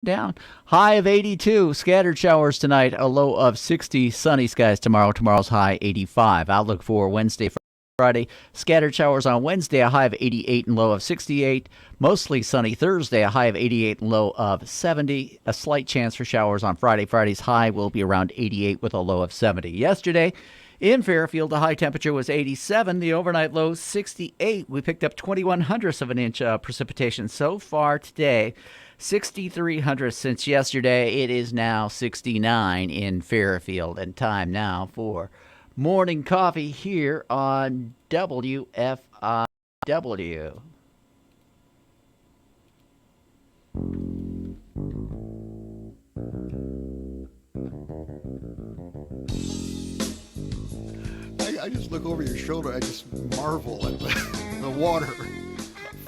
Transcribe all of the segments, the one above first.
Down. High of 82. Scattered showers tonight. A low of 60. Sunny skies tomorrow. Tomorrow's high 85. Outlook for Wednesday, Friday. Scattered showers on Wednesday. A high of 88 and low of 68. Mostly sunny Thursday. A high of 88 and low of 70. A slight chance for showers on Friday. Friday's high will be around 88 with a low of 70. Yesterday, in Fairfield, the high temperature was 87, the overnight low 68. We picked up 21 hundredths of an inch of precipitation so far today. 63 hundredths since yesterday. It is now 69 in Fairfield. And time now for morning coffee here on WFIW. I just look over your shoulder. I just marvel at the water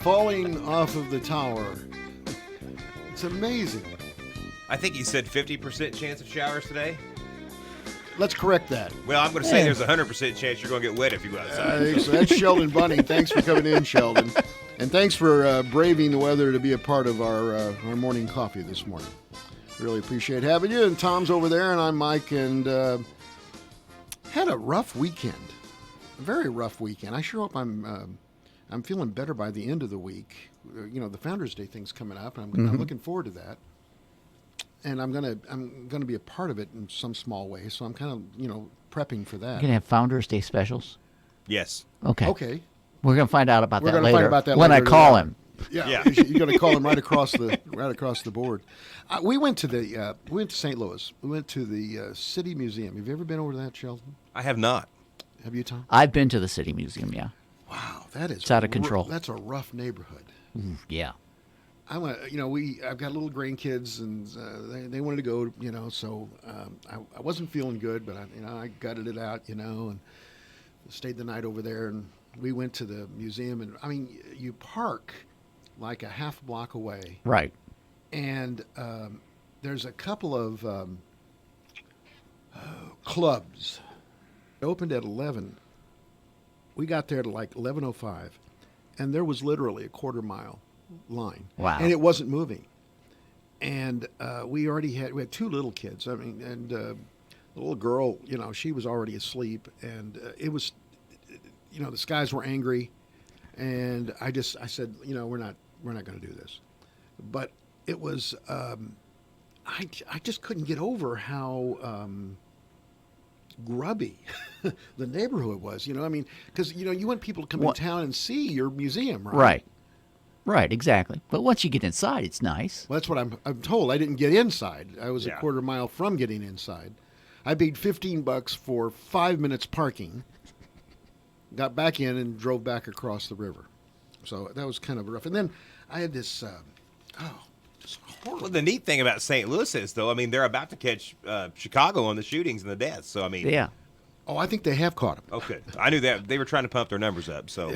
falling off of the tower. It's amazing. I think you said 50% chance of showers today. Let's correct that. Well, I'm going to say there's a 100% chance you're going to get wet if you go outside. I think so. That's Sheldon Bunning. Thanks for coming in, Sheldon. And thanks for braving the weather to be a part of our morning coffee this morning. Really appreciate having you. And Tom's over there, and I'm Mike, and had a rough weekend. A very rough weekend. I sure hope I'm feeling better by the end of the week. The Founders Day thing's coming up, and I'm looking forward to that. And I'm gonna be a part of it in some small way. So I'm kind of prepping for that. You're going to have Founders Day specials? Yes. Okay. Okay. We're going to find out about We're that gonna later. find about that when later I call today. him. Yeah. You're gonna call him right across the board. We went to St. Louis. We went to the City Museum. Have you ever been over to that, Sheldon? I have not. Have you, Tom? I've been to the City Museum, yeah. Wow, that is It's out of control. That's a rough neighborhood. Yeah. I've got little grandkids, and they wanted to go, So I wasn't feeling good, but I gutted it out, and stayed the night over there, and we went to the museum, and you park like a half block away, Right. and there's a couple of clubs. It opened at 11. We got there at like 11:05, and there was literally a quarter-mile line. Wow. And it wasn't moving. And we had two little kids. And the little girl, she was already asleep, and it was, the skies were angry, and I said, we're not going to do this. But it was, I just couldn't get over how grubby the neighborhood was. Because you want people to come in town and see your museum, right? Right, exactly. But once you get inside, it's nice. Well, that's what I'm told. I didn't get inside. I was a Yeah. quarter mile from getting inside. I paid $15 for 5 minutes parking, got back in, and drove back across the river. So that was kind of rough. And then I had this, just horrible. Well, the neat thing about St. Louis is, though, they're about to catch Chicago on the shootings and the deaths. So, Yeah. Oh, I think they have caught him. Okay. I knew that. They were trying to pump their numbers up. So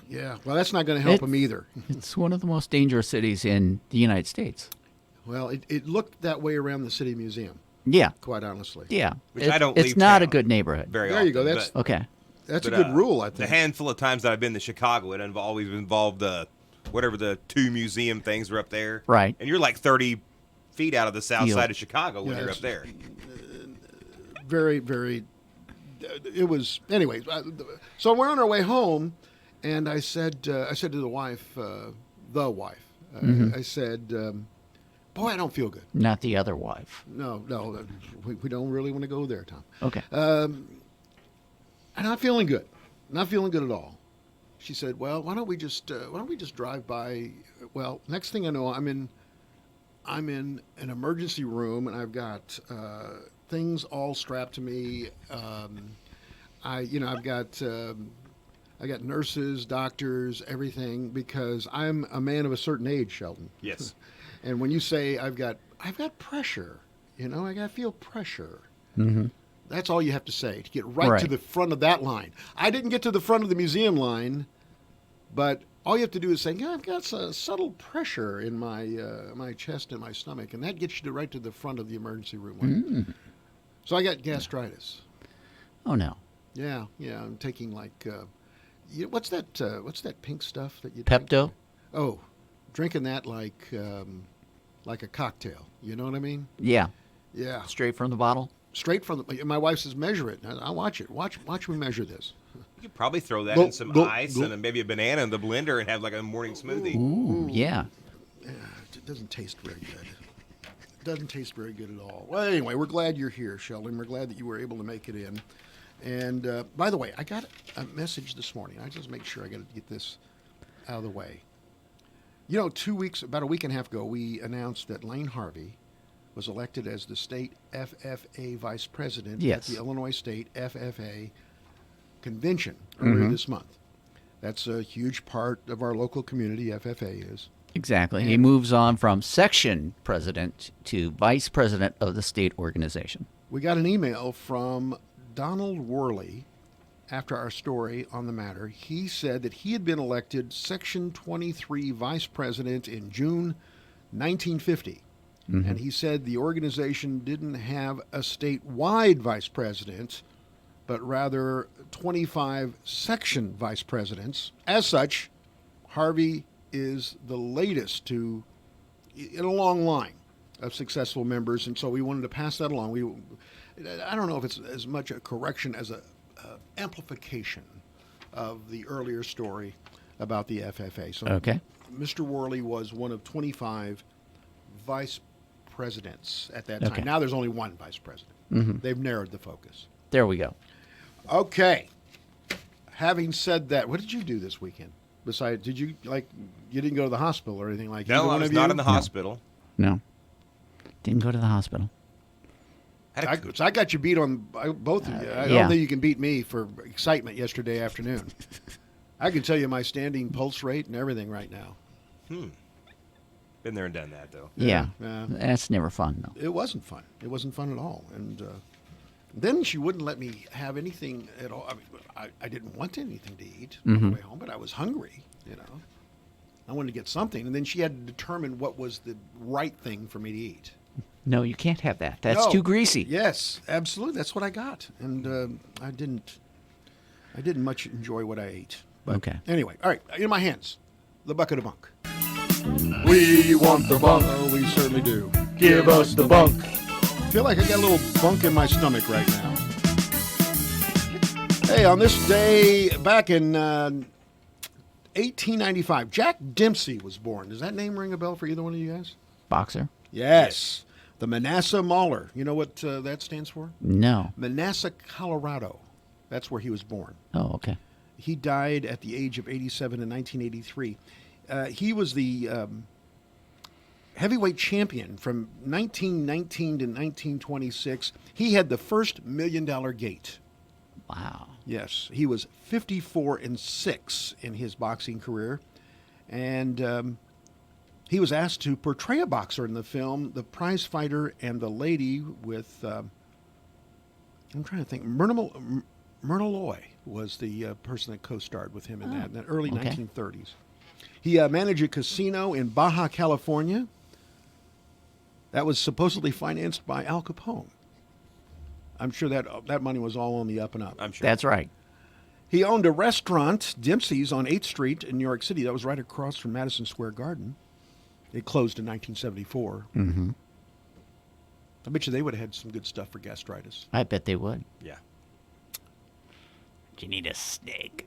Yeah. Well, that's not going to help them either. It's one of the most dangerous cities in the United States. Well, it looked that way around the City Museum, Yeah. quite honestly. Yeah. Which I don't It's leave not a town good neighborhood. very There often. you go. That's Okay. that's a but, good rule, I The think. handful of times that I've been to Chicago, it always involved whatever the two museum things are up there. Right. And you're like 30 feet out of the south Field. side of Chicago when Yeah, you're up there. Very, very. It was anyway. So we're on our way home, and I said to the wife, I said, "Boy, I don't feel good. Not the other wife. No, we don't really want to go there, Tom. Okay. I'm not feeling good. Not feeling good at all." She said, "Well, why don't we just drive by?" Well, next thing I know, I'm in an emergency room, and I've got things all strapped to me. I've got nurses, doctors, everything, because I'm a man of a certain age, Sheldon. Yes. And when you say I've got pressure, I got to feel pressure. Mm-hmm. That's all you have to say to get right to the front of that line. I didn't get to the front of the museum line, but all you have to do is say, "Yeah, I've got a subtle pressure in my chest and my stomach," and that gets you right to the front of the emergency room line. So I got gastritis. Oh, no. Yeah. I'm taking what's that pink stuff that you Pepto? take? Oh, drinking that like a cocktail. You know what I mean? Yeah, Yeah. straight from the bottle. Straight from the. My wife says, measure it. I'll watch it. Watch me measure this. You could probably throw that Go- in some go- ice go- and then maybe a banana in the blender and have like a morning smoothie. Ooh, yeah. It doesn't taste very good. It doesn't taste very good at all. Well, anyway, we're glad you're here, Sheldon. We're glad that you were able to make it in. And by the way, I got a message this morning. I just make sure I got to get this out of the way. You know, about a week and a half ago, we announced that Lane Harvey was elected as the state FFA vice president Yes. at the Illinois State FFA convention earlier this month. That's a huge part of our local community, FFA is. Exactly. He moves on from section president to vice president of the state organization. We got an email from Donald Worley after our story on the matter. He said that he had been elected Section 23 vice president in June 1950. And he said the organization didn't have a statewide vice president, but rather 25 section vice presidents. As such, Harvey is the latest in a long line of successful members, and so we wanted to pass that along. I don't know if it's as much a correction as a amplification of the earlier story about the FFA. So Okay. Mr. Worley was one of 25 vice presidents at that time. Okay. Now there's only one vice president. They've narrowed the focus. There we go. Okay. Having said that, what did you do this weekend? Besides, you didn't go to the hospital or anything like that? No, I was not in the hospital. No. Didn't go to the hospital. I got you beat on both of you. I yeah. don't think you can beat me for excitement yesterday afternoon. I can tell you my standing pulse rate and everything right now. Been there and done that, though. Yeah. Yeah. That's never fun, though. It wasn't fun. It wasn't fun at all. And then she wouldn't let me have anything at all. I mean, I didn't want anything to eat on the way home, but I was hungry, you know. I wanted to get something. And then she had to determine what was the right thing for me to eat. No, you can't have that. That's No. too greasy. Yes, absolutely. That's what I got. And I didn't much enjoy what I ate. But Okay. Anyway, all right, in my hands, the bucket of bunk. We want the bunk. Oh, we certainly do. Give us the bunk. I feel like I got a little bunk in my stomach right now. Hey, on this day back in 1895, Jack Dempsey was born. Does that name ring a bell for either one of you guys? Boxer? Yes. The Manassas Mauler. You know what that stands for? No. Manassas, Colorado. That's where he was born. Oh, okay. He died at the age of 87 in 1983. He was the heavyweight champion from 1919 to 1926. He had the first $1 million gate. Wow. Yes, he was 54-6 in his boxing career, and he was asked to portray a boxer in the film The Prize Fighter and the Lady with I'm trying to think. Myrna Loy was the person that co-starred with him in that early okay. 1930s. He managed a casino in Baja California that was supposedly financed by Al Capone. I'm sure that money was all on the up and up. I'm sure. That's right. He owned a restaurant, Dempsey's, on 8th Street in New York City. That was right across from Madison Square Garden. It closed in 1974. Mm-hmm. I bet you they would have had some good stuff for gastritis. I bet they would. Yeah. You need a steak.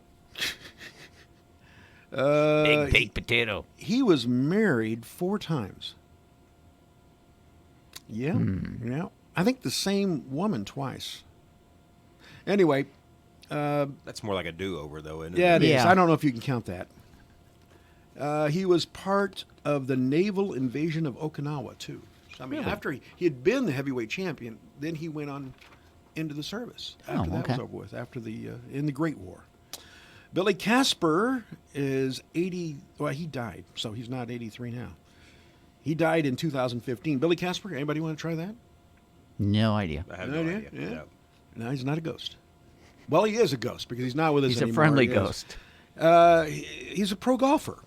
Uh, Big baked potato. He was married 4 times. Yeah, yeah. I think the same woman twice. Anyway, That's more like a do-over, though, isn't it? yeah, it is. Yeah. I don't know if you can count that. He was part of the naval invasion of Okinawa, too. So, I mean, Really? after he had been the heavyweight champion, then he went on into the service after that okay. was over with, after in the Great War. Billy Casper is 80. Well, he died, so he's not 83 now. He died in 2015. Billy Casper, anybody want to try that? No idea. I have No no idea? idea. Yeah. No. No, he's not a ghost. Well, he is a ghost because he's not with us He's anymore. a friendly He is. ghost. He's a pro golfer.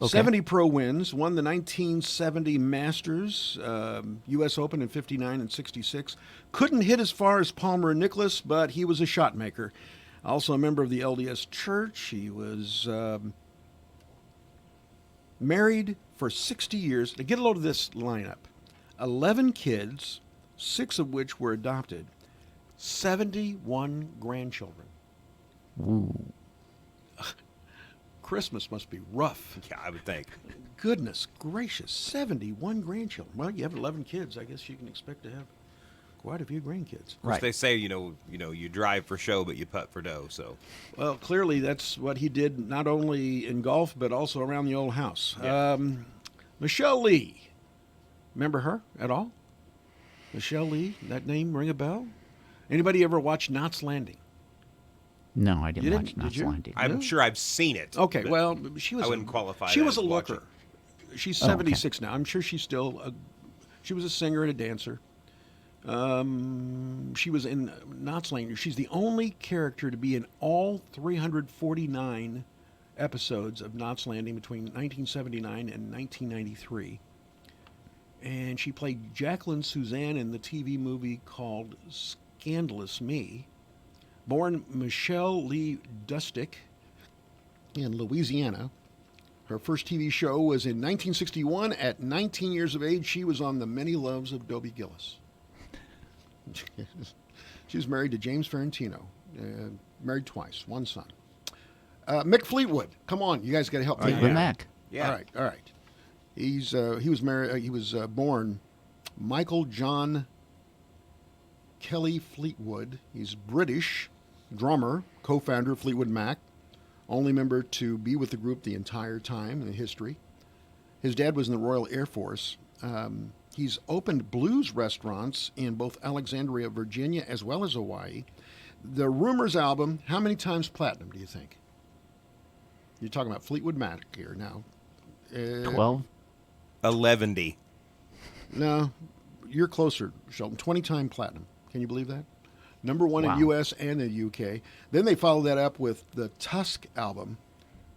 Okay. 70 pro wins, won the 1970 Masters, U.S. Open in 59 and 66. Couldn't hit as far as Palmer and Nicklaus, but he was a shot maker. Also a member of the LDS Church. He was married for 60 years. Now get a load of this lineup. 11 kids, 6 of which were adopted. 71 grandchildren. Ooh. Christmas must be rough. Yeah, I would think. Goodness gracious, 71 grandchildren. Well, you have 11 kids. I guess you can expect to have quite a few grandkids. Of course, Right. they say you drive for show, but you putt for dough. So Well, clearly that's what he did not only in golf but also around the old house. Yeah. Michelle Lee, remember her at all? Michelle Lee, that name ring a bell? Anybody ever watch Knots Landing? No, I didn't You watch didn't- Knots did you? Landing. I'm No? sure I've seen it. Okay, but well, she was. I wouldn't qualify She that was a as watching. looker. She's Oh, okay. 76 now. I'm sure she's still. She was a singer and a dancer. She was in Knots Landing. She's the only character to be in all 349 episodes of Knots Landing between 1979 and 1993. And she played Jacqueline Suzanne in the TV movie called Scandalous Me. Born Michelle Lee Dustick in Louisiana. Her first TV show was in 1961. At 19 years of age, she was on The Many Loves of Dobie Gillis. She was married to James Ferrantino. Married twice, one son. Mick Fleetwood. Come on, you guys got to help me. Fleetwood yeah. Mac. Yeah. All right. He was married. He was born Michael John Kelly Fleetwood. He's British, drummer, co-founder of Fleetwood Mac, only member to be with the group the entire time in history. His dad was in the Royal Air Force. He's opened blues restaurants in both Alexandria, Virginia, as well as Hawaii. The Rumors album, how many times platinum do you think? You're talking about Fleetwood Mac here now. 12? 11. No, you're closer, Shelton. 20-time platinum. Can you believe that? Number one Wow. in U.S. and in UK. Then they followed that up with the Tusk album.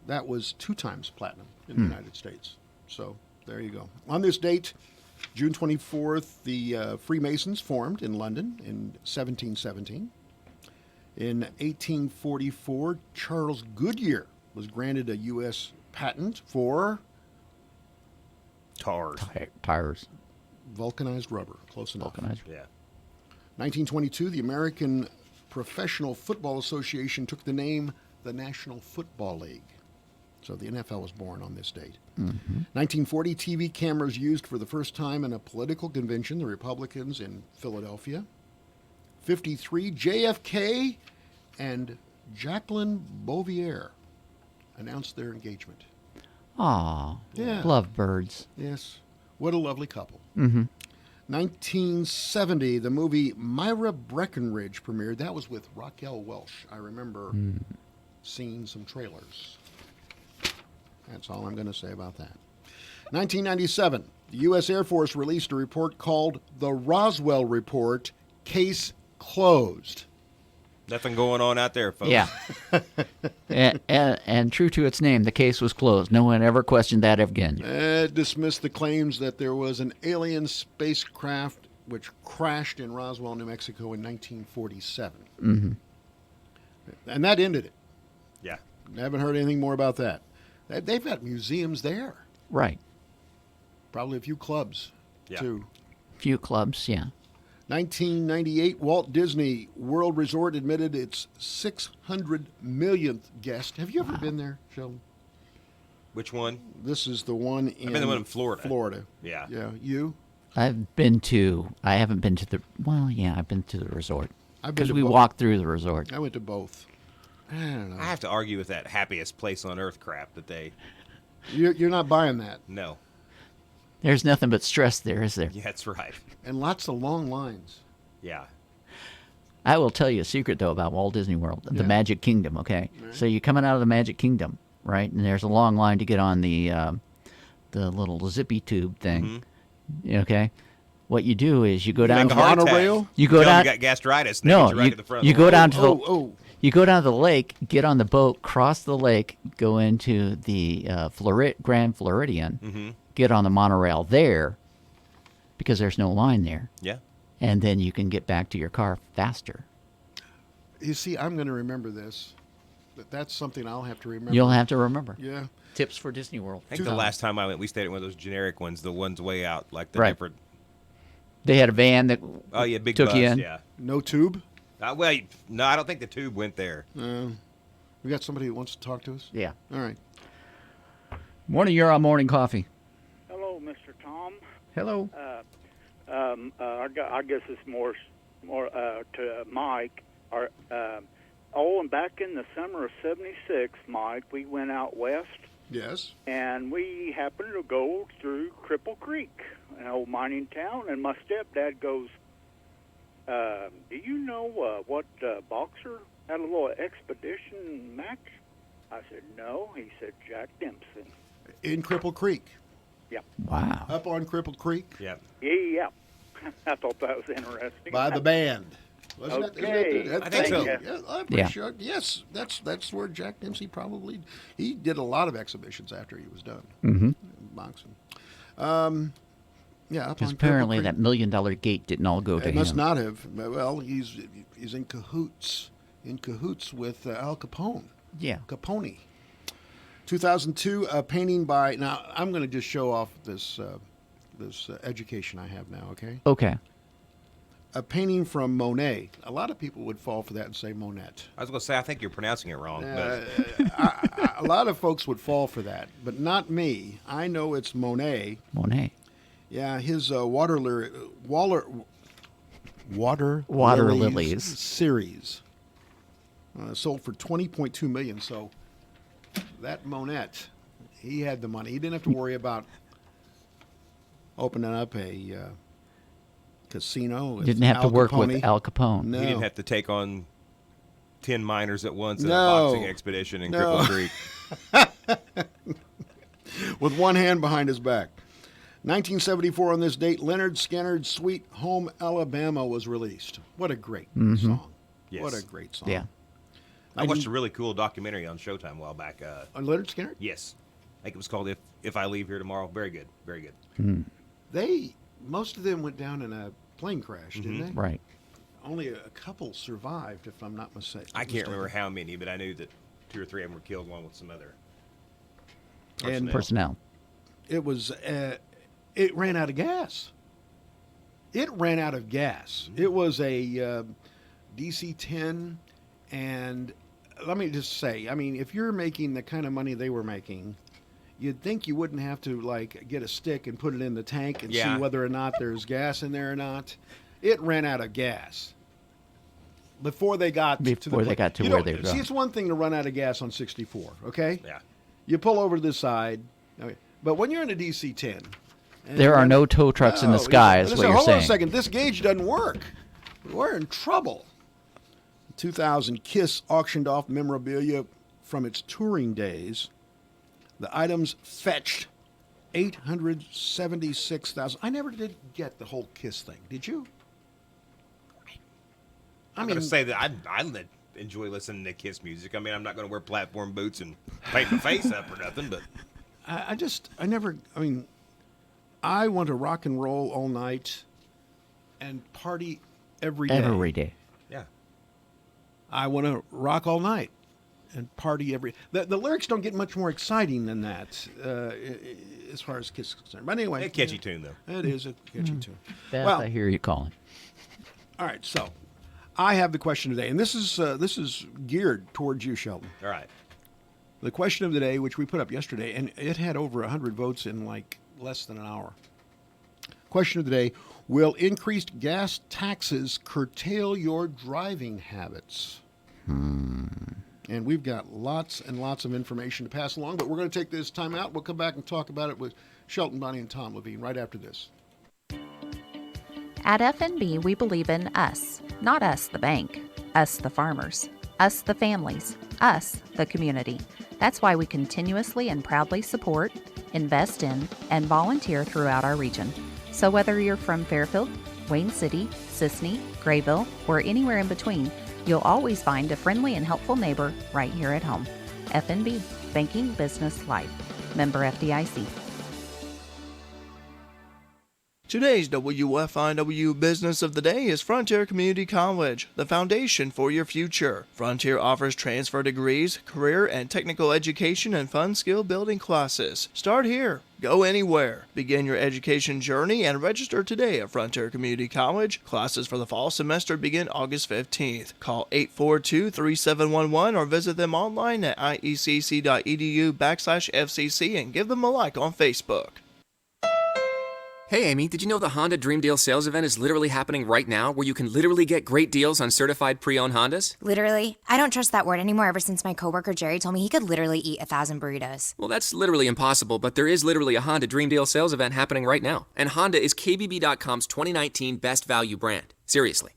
That was 2 times platinum in the United States. So there you go. On this date, June 24th, the Freemasons formed in London in 1717. In 1844, Charles Goodyear was granted a U.S. patent for Tars. Tires. vulcanized rubber. Close enough. Vulcanized. Yeah. 1922, the American Professional Football Association took the name the National Football League. So the NFL was born on this date. 1940, TV cameras used for the first time in a political convention, the Republicans in Philadelphia. 53, JFK and Jacqueline Bouvier announced their engagement. Aw. Yeah. Lovebirds. Yes, what a lovely couple. Mm-hmm. 1970, the movie Myra Breckenridge premiered. That was with Raquel Welch. I remember seeing some trailers. That's all I'm going to say about that. 1997, the U.S. Air Force released a report called the Roswell Report, Case Closed. Nothing going on out there, folks. Yeah. and true to its name, the case was closed. No one ever questioned that again. It dismissed the claims that there was an alien spacecraft which crashed in Roswell, New Mexico in 1947. Mm-hmm. And that ended it. Yeah. I haven't heard anything more about that. They've got museums there. Right. Probably a few clubs, Yeah. too. Few clubs, yeah. 1998, Walt Disney World Resort admitted its 600 millionth guest. Have you ever been there, Sheldon? Which one? This is the one in been the one in Florida. Florida. Yeah. Yeah. You? I haven't been to I've been to the resort. I've been Because to we both. walked through the resort. I went to both. I don't know. I have to argue with that happiest place on earth crap that they. You're not buying that. No. There's nothing but stress there, is there? Yeah, that's right. And lots of long lines. Yeah. I will tell you a secret, though, about Walt Disney World, the Yeah. Magic Kingdom, okay? So you're coming out of the Magic Kingdom, right? And there's a long line to get on the little zippy tube thing, okay? What you do is you go down Make to a heart monorail? attack. You go Tell 'em down- You got gastritis. and they No, get you right at the front. you go down to the Oh, you go down to the lake, get on the boat, cross the lake, go into the Grand Floridian, get on the monorail there, because there's no line there, Yeah. and then you can get back to your car faster. you see, I'm going to remember this. That's something I'll have to remember. You'll have to remember. Yeah. Tips for Disney World. I think the last time I went, we stayed at one of those generic ones, the ones way out, like the Right. different. They had a van that Oh yeah, big took bus. you in. Yeah. No tube? Wait, no, I don't think the tube went there. We got somebody who wants to talk to us? Yeah. All right. Morning, you're on Morning Coffee. Hello, Mr. Tom. Hello. I guess it's more to Mike. And back in the summer of '76, Mike, we went out west, Yes. and we happened to go through Cripple Creek, an old mining town. And my stepdad goes, "Do you know what boxer had a little expedition match?" I said, "No." He said, "Jack Dempsey." In Cripple Creek. Wow. Up on Cripple Creek. Yeah. Yeah. I thought that was interesting. By the band. Wasn't Okay. It, I think so. Yeah, I'm pretty sure. Yes, that's where Jack Dempsey probably. He did a lot of exhibitions after he was done boxing. Yeah, up Because on Cripple apparently Creek. that $1 million gate didn't all go to It him. must not have. Well, he's in cahoots with Al Capone. Yeah. Capone. 2002, a painting by. Now I'm going to just show off this education I have now. Okay. Okay. A painting from Monet. A lot of people would fall for that and say Monet. I was going to say, I think you're pronouncing it wrong. But A lot of folks would fall for that, but not me. I know it's Monet. Monet. Yeah, his water Lilies. series sold for $20.2 million. So that Monet, he had the money. He didn't have to worry about opening up a casino. With Didn't have to Al work Capone. with Al Capone. No. he didn't have to take on 10 miners at once in No. a boxing expedition in No. Cripple Creek. With one hand behind his back. 1974 on this date, Leonard Skinner's Sweet Home Alabama was released. What a great song. Yes. What a great song. Yeah. I watched a really cool documentary on Showtime a while back. On Leonard Skinner? Yes. I think it was called If I Leave Here Tomorrow. Very good. Very good. Most of them went down in a plane crash, didn't they? Right. Only a couple survived, if I'm not mistaken. I can't remember how many, but I knew that 2 or 3 of them were killed, one with some other And Personnel. it was, it ran out of gas. It ran out of gas. It was a DC-10, and let me just say, I mean, if you're making the kind of money they were making, you'd think you wouldn't have to, like, get a stick and put it in the tank and Yeah. see whether or not there's gas in there or not. It ran out of gas before they got to the Before they got to where they were See, going. it's one thing to run out of gas on 64, okay? Yeah. You pull over to the side, okay. But when you're in a DC-10, and There are then- no tow trucks in the No, sky, is listen, what you're hold on a saying. second. This gauge doesn't work. We're in trouble. 2000, Kiss auctioned off memorabilia from its touring days. The items fetched $876,000. I never did get the whole Kiss thing. Did you? I'm going to say that I enjoy listening to Kiss music. I mean, I'm not going to wear platform boots and paint my face up or nothing, but I want to rock and roll all night and party every day. Every day. yeah. I want to rock all night and party every. The lyrics don't get much more exciting than that, as far as Kiss is concerned. But anyway, A catchy tune, though. It is a catchy tune. Beth, Well, I hear you calling. all right. So, I have the question today, and this is geared towards you, Sheldon. All right. The question of the day, which we put up yesterday, and it had over 100 votes in like less than an hour. Question of the day: will increased gas taxes curtail your driving habits? And we've got lots and lots of information to pass along, but we're going to take this time out. We'll come back and talk about it with Shelton Bonnie and Tom Levine right after this. At FNB, we believe in us, not us, the bank, us, the farmers, us, the families, us, the community. That's why we continuously and proudly support, invest in, and volunteer throughout our region. So whether you're from Fairfield, Wayne City, Sisney, Grayville, or anywhere in between, you'll always find a friendly and helpful neighbor right here at home. FNB, Banking Business Life. Member FDIC. Today's WFIW Business of the Day is Frontier Community College, the foundation for your future. Frontier offers transfer degrees, career and technical education, and fun skill building classes. Start here. Go anywhere. Begin your education journey and register today at Frontier Community College. Classes for the fall semester begin August 15th. Call 842-3711 or visit them online at iecc.edu/FCC and give them a like on Facebook. Hey Amy, did you know the Honda Dream Deal sales event is literally happening right now, where you can literally get great deals on certified pre-owned Hondas? Literally? I don't trust that word anymore ever since my coworker Jerry told me he could literally eat 1,000 burritos. Well, that's literally impossible, but there is literally a Honda Dream Deal sales event happening right now. And Honda is KBB.com's 2019 best value brand. Seriously.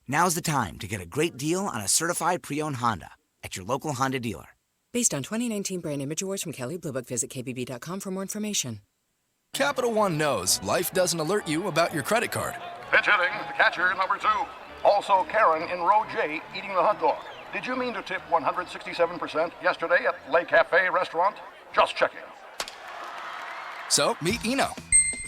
Now's the time to get a great deal on a certified pre-owned Honda at your local Honda dealer. Based on 2019 brand image awards from Kelley Blue Book, visit KBB.com for more information. Capital One knows life doesn't alert you about your credit card. Pitch hitting, the catcher, number 2. Also Karen in row J eating the hot dog. Did you mean to tip 167% yesterday at Le Cafe restaurant? Just checking. So, meet Eno,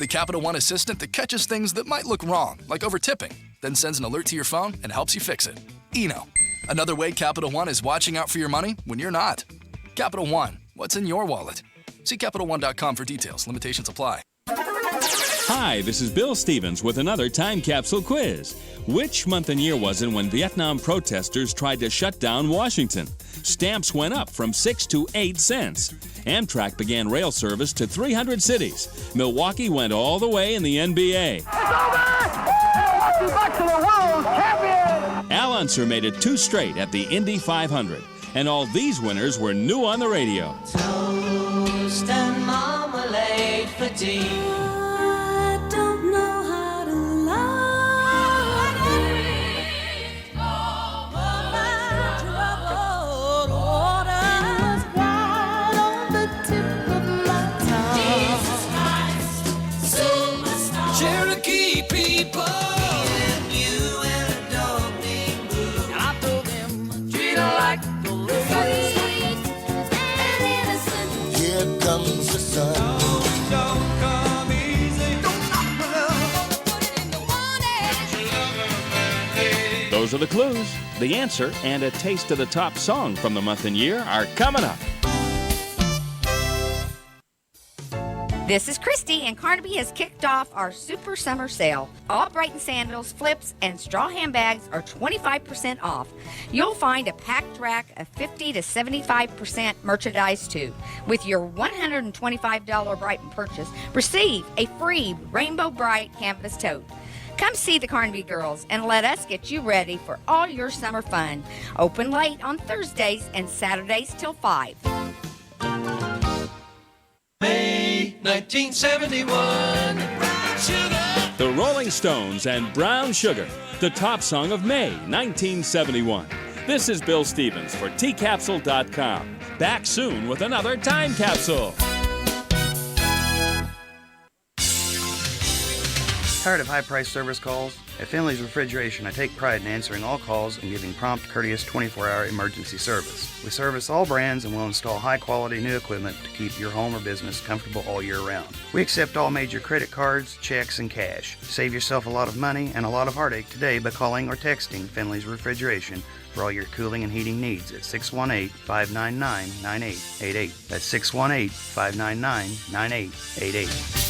the Capital One assistant that catches things that might look wrong, like over-tipping, then sends an alert to your phone and helps you fix it. Eno, another way Capital One is watching out for your money when you're not. Capital One, what's in your wallet? See CapitalOne.com for details. Limitations apply. Hi, this is Bill Stevens with another time capsule quiz. Which month and year was it when Vietnam protesters tried to shut down Washington? Stamps went up from 6 to 8 cents. Amtrak began rail service to 300 cities. Milwaukee went all the way in the NBA. It's over! Milwaukee Bucks are the world champions! Al Unser made it 2 straight at the Indy 500. And all these winners were new on the radio. Toast and marmalade for tea. I don't know how to love my troubled waters right on the tip of my tongue. Jesus Christ, superstar. Cherokee people. Here comes the sun. Don't come easy. Those are the clues. The answer and a taste of the top song from the month and year are coming up. This is Christy, and Carnaby has kicked off our Super Summer Sale. All Brighton sandals, flips, and straw handbags are 25% off. You'll find a packed rack of 50 to 75% merchandise, too. With your $125 Brighton purchase, receive a free Rainbow Bright canvas tote. Come see the Carnaby girls and let us get you ready for all your summer fun. Open late on Thursdays and Saturdays till 5. May 1971. The Rolling Stones and Brown Sugar, the top song of May 1971. This is Bill Stevens for tcapsule.com. Back soon with another time capsule. Tired of high-priced service calls? At Finley's Refrigeration, I take pride in answering all calls and giving prompt, courteous 24-hour emergency service. We service all brands and will install high-quality new equipment to keep your home or business comfortable all year round. We accept all major credit cards, checks, and cash. Save yourself a lot of money and a lot of heartache today by calling or texting Finley's Refrigeration for all your cooling and heating needs at 618-599-9888. That's 618-599-9888.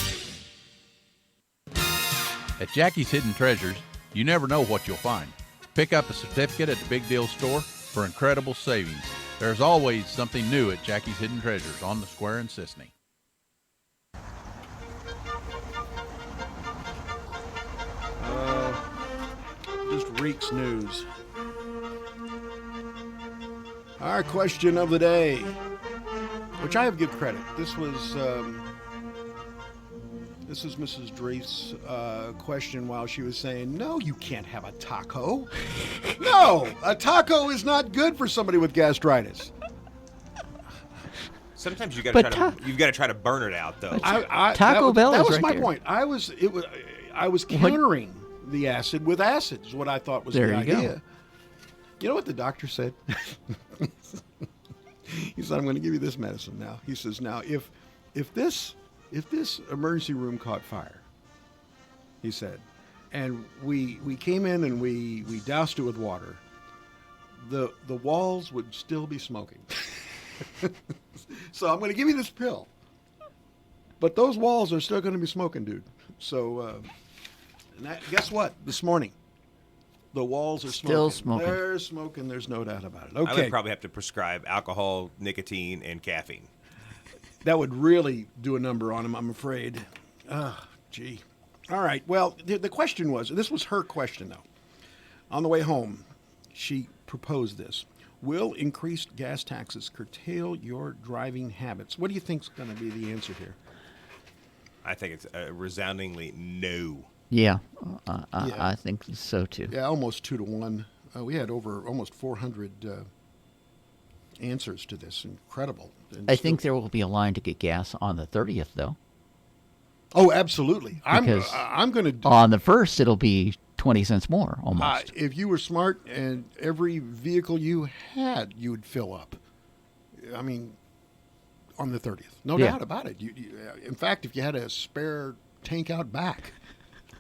At Jackie's Hidden Treasures, you never know what you'll find. Pick up a certificate at the Big Deal Store for incredible savings. There's always something new at Jackie's Hidden Treasures on the Square in Sisney. Just reeks news. Our question of the day, which I have to give credit. This was Mrs. Dreef's question while she was saying, no, you can't have a taco. No, a taco is not good for somebody with gastritis. Sometimes you've got to try to burn it out, though. Taco Bell is That was right my there. point. I was countering the acid with acid is what I thought was There the you go. idea. You know what the doctor said? He said, I'm going to give you this medicine now. He says, now, if this emergency room caught fire he said. And we came in and we doused it with water. The walls would still be smoking. So I'm going to give you this pill. But those walls are still going to be smoking, dude. So guess what? This morning, the walls are smoking. Still smoking. They're smoking. There's no doubt about it. I Okay. would probably have to prescribe alcohol, nicotine, and caffeine. That would really do a number on him, I'm afraid. Gee. All right. Well, the question was, this was her question, though. On the way home, she proposed this. Will increased gas taxes curtail your driving habits? What do you think's going to be the answer here? I think it's a resoundingly no. Yeah, I think so too. Yeah, almost 2-1. We had over almost 400 answers to this. Incredible. And I think there will be a line to get gas on the 30th, though. Oh, absolutely. Because I'm going to. On the 1st, it'll be 20 cents more, almost. If you were smart and every vehicle you had, you would fill up. I mean, on the 30th. No doubt about it. In fact, if you had a spare tank out back.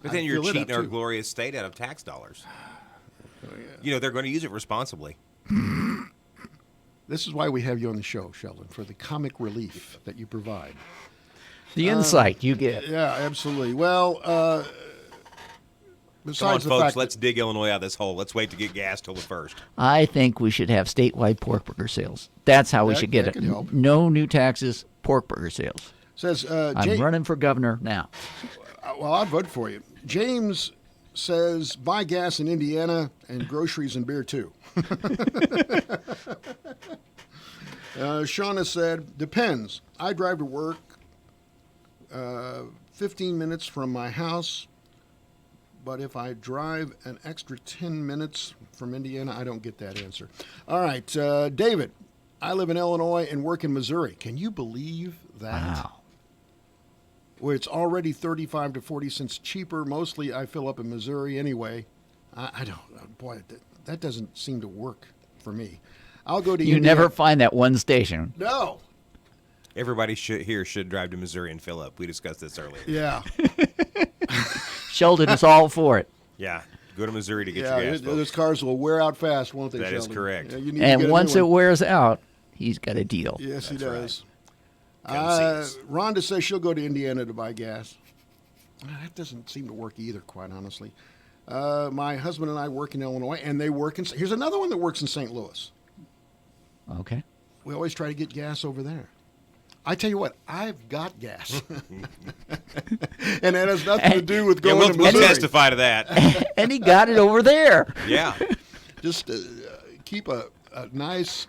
But then I'd you're fill it up, cheating our too. glorious state out of tax dollars. You know, they're going to use it responsibly. This is why we have you on the show, Sheldon, for the comic relief that you provide. The insight you get. Yeah, absolutely. Well, Come on, besides the folks, fact let's dig Illinois out of this hole. Let's wait to get gas till the 1st. I think we should have statewide pork burger sales. That's how we That- should get that it. could help. No new taxes, pork burger sales. says, I'm running for governor now. Well, I'd vote for you. James says, buy gas in Indiana and groceries and beer, too. Shauna said, depends. I drive to work 15 minutes from my house, but if I drive an extra 10 minutes from Indiana, I don't get that answer. All right, David, I live in Illinois and work in Missouri. Can you believe that? Wow. Where it's already 35 to 40 cents cheaper. Mostly I fill up in Missouri anyway. I don't, boy, that doesn't seem to work for me. I'll go to You Indiana. never find that one station. No. Everybody here should drive to Missouri and fill up. We discussed this earlier. Yeah. Sheldon is all for it. Yeah. Go to Missouri to get Yeah, your gas. those cars will wear out fast, won't they, That is Sheldon? correct. Yeah, you need to get And a once new it one. wears out, he's got a deal. Yes, he That's does. Rhonda says she'll go to Indiana to buy gas. That doesn't seem to work either, quite honestly. My husband and I work in Illinois, and they work in... Here's another one that works in St. Louis. Okay. We always try to get gas over there. I tell you what, I've got gas. And that has nothing to do with going to we'll Missouri. testify to that. And he got it over there. Yeah. Just keep a nice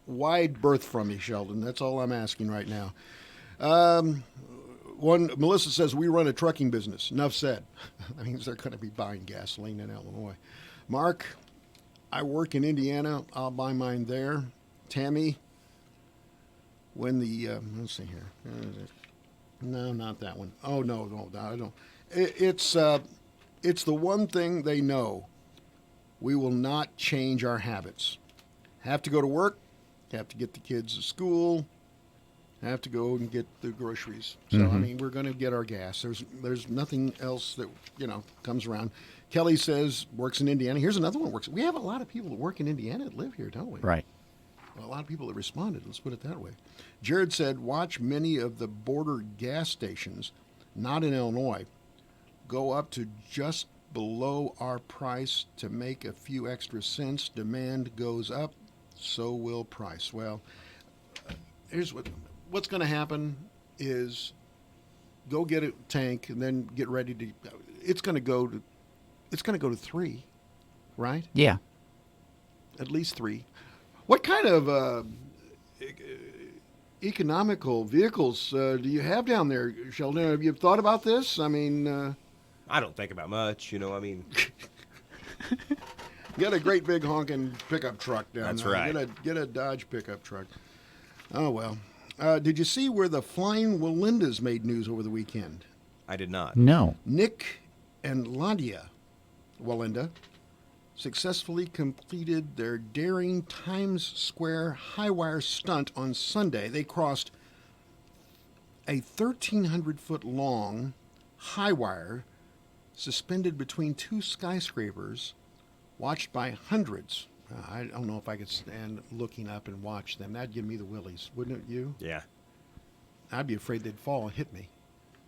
wide berth from me, Sheldon. That's all I'm asking right now. Melissa says, we run a trucking business. Enough said. That means they're going to be buying gasoline in Illinois. Mark, I work in Indiana. I'll buy mine there. Tammy, when the, let's see here. No, not that one. Oh, no, I don't. It's the one thing they know. We will not change our habits. Have to go to work, have to get the kids to school, have to go and get the groceries. So, I mean, we're going to get our gas. There's nothing else that, comes around. Kelly says, works in Indiana. Here's another one works. We have a lot of people that work in Indiana that live here, don't we? Right. Well, a lot of people that responded, let's put it that way. Jared said, watch many of the border gas stations, not in Illinois, go up to just below our price to make a few extra cents. Demand goes up, so will price. Well, here's what's going to happen is go get a tank and then get ready to. It's going to go to 3, right? Yeah. At least 3. What kind of economical vehicles do you have down there, Sheldon? Have you thought about this? I mean, I don't think about much, I mean. You got a great big honking pickup truck down That's there. right. Get a Dodge pickup truck. Oh, well. Did you see where the Flying Walindas made news over the weekend? I did not. No. Nick and Landia Walinda successfully completed their daring Times Square high wire stunt on Sunday. They crossed a 1,300-foot long high wire suspended between two skyscrapers, watched by hundreds. I don't know if I could stand looking up and watch them. That'd give me the willies, wouldn't it, you? Yeah. I'd be afraid they'd fall and hit me.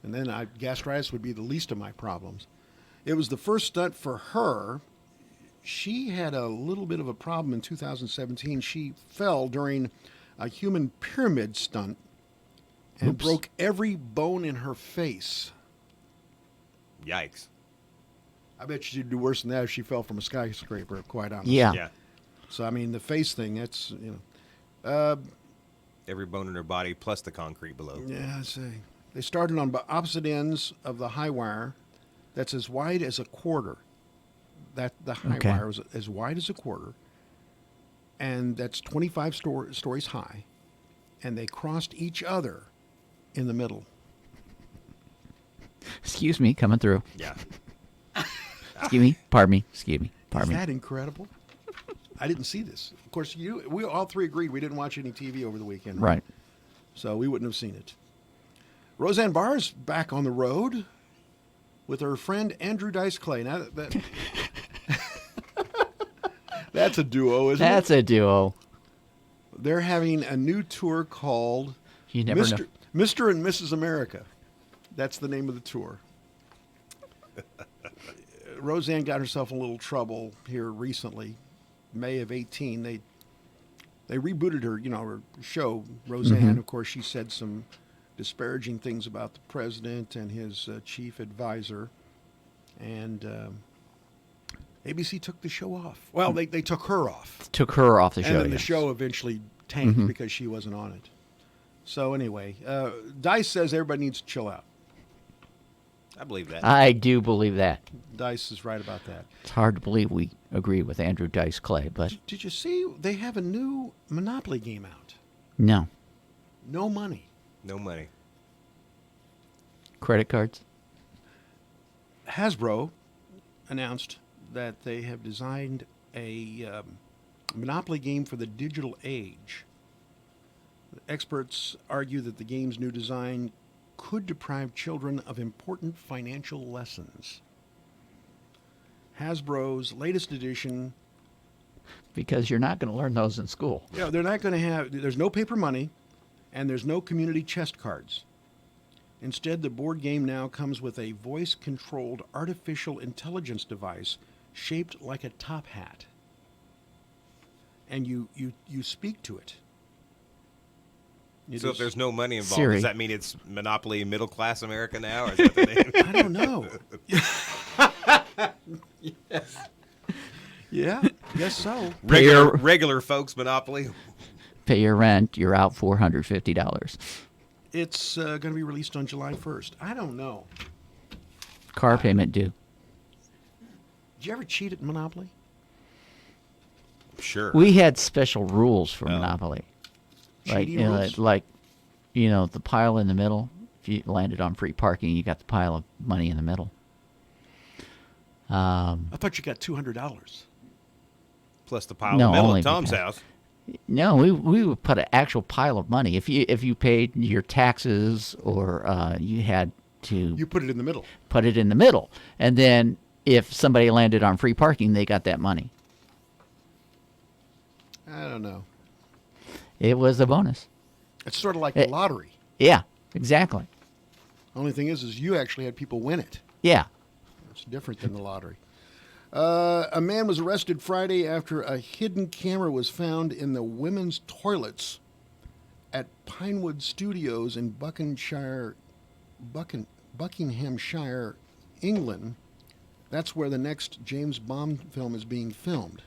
And then gastritis would be the least of my problems. It was the first stunt for her. She had a little bit of a problem in 2017. She fell during a human pyramid stunt and broke every bone in her face. Yikes. I bet she'd do worse than that if she fell from a skyscraper, quite honestly. Yeah. So, I mean, the face thing, that's, Every bone in her body plus the concrete below. Yeah, I see. They started on opposite ends of the high wire that's as wide as a quarter. The high wire was as wide as a quarter, and that's 25 stories high, and they crossed each other in the middle. Excuse me, coming through. Yeah. Excuse me, pardon me, excuse me, pardon me. Isn't that incredible? I didn't see this. Of course, we all three agreed we didn't watch any TV over the weekend. Right. So we wouldn't have seen it. Roseanne Barr's back on the road with her friend Andrew Dice Clay. Now that's a duo, isn't it? That's a duo. They're having a new tour called You never know. Mr. and Mrs. America. That's the name of the tour. Roseanne got herself in a little trouble here recently, May of 18. They rebooted her, her show, Roseanne. Mm-hmm. Of course, she said some disparaging things about the president and his chief advisor. And ABC took the show off. Well, they took her off. Took her off the show. And then the yes. show eventually tanked Mhm. because she wasn't on it. So anyway, Dice says everybody needs to chill out. I believe that. I do believe that. Dice is right about that. It's hard to believe we agree with Andrew Dice Clay, but Did you see they have a new Monopoly game out? no. No money. No money. Credit cards? Hasbro announced that they have designed a Monopoly game for the digital age. Experts argue that the game's new design could deprive children of important financial lessons. Hasbro's latest edition. Because you're not going to learn those in school. Yeah, they're not going to have. There's no paper money, and there's no community chest cards. Instead, the board game now comes with a voice-controlled artificial intelligence device shaped like a top hat, and you speak to it. So if there's no money involved, Siri. does that mean it's Monopoly middle class America now? Or is that the name? I don't know. Yes. Yeah, guess so. Regular folks Monopoly. Pay your rent, you're out $450. It's going to be released on July 1st. I don't know. Car payment due. Did you ever cheat at Monopoly? Sure. We had special rules for Monopoly. Like, Cheating rules? The pile in the middle. If you landed on free parking, you got the pile of money in the middle. I thought you got $200. Plus the pile No, in the middle only of Tom's because- house. No, we would put an actual pile of money. If you paid your taxes or you had to You put it in the middle. put it in the middle, and then if somebody landed on free parking, they got that money. I don't know. It was a bonus. It's sort of like the lottery. Yeah, exactly. Only thing is you actually had people win it. Yeah. It's different than the lottery. A man was arrested Friday after a hidden camera was found in the women's toilets at Pinewood Studios in Buckinghamshire, England. That's where the next James Bond film is being filmed.